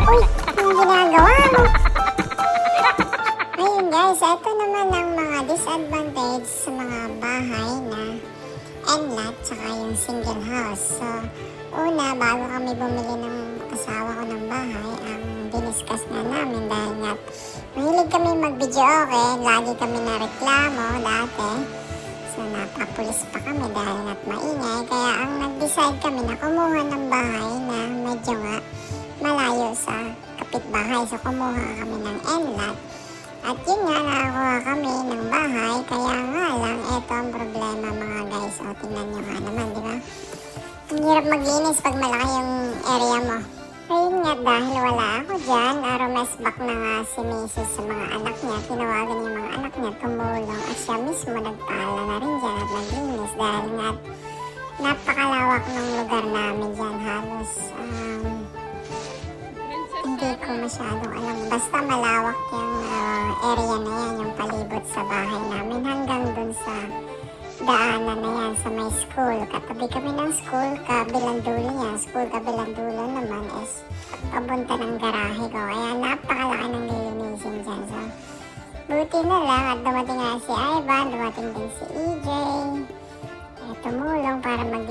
Uy, anong ginagawa mo? Ayun guys, ito naman ang mga disadvantage sa mga bahay na end-lot tsaka yung single house. So, una, bago kami bumili ng asawa ko ng bahay, ang diniscuss nga namin dahil nga mahilig kami mag-video okay, lagi kami na reklamo dati. So, napapulis pa kami dahil nga't maingay. Kaya ang nag-decide kami na kumuha ng bahay na medyo nga malayo sa kapitbahay. So, kumuha kami ng end-lot. At yun nga, nakakuha kami ng bahay. Kaya nga lang, eto ang problema mga guys. O, tingnan nyo nga naman, di ba? Ang hirap maglinis pag malaki yung area mo. Ayun nga, dahil wala ako dyan, rumesbak na nga si Mrs. sa mga anak niya. Tinawagan yung mga anak niya, tumulong. At siya mismo nagpaala na rin dyan at naglinis. Dahil nga, napakalawak ng lugar namin dyan. Halos, hindi ko masyadong alam. Basta malawak yung area na yan, yung palibot sa bahay namin. Hanggang dun sa daanan na yan sa may school. Katabi kami ng school, kabilang dulo yan. School, kabilang dulo naman is papunta ng garahe ko. Kaya napakalaki ng lilinisin dyan. So, buti na lang at dumating nga si Ivan, dumating din si EJ. Tumulong para mag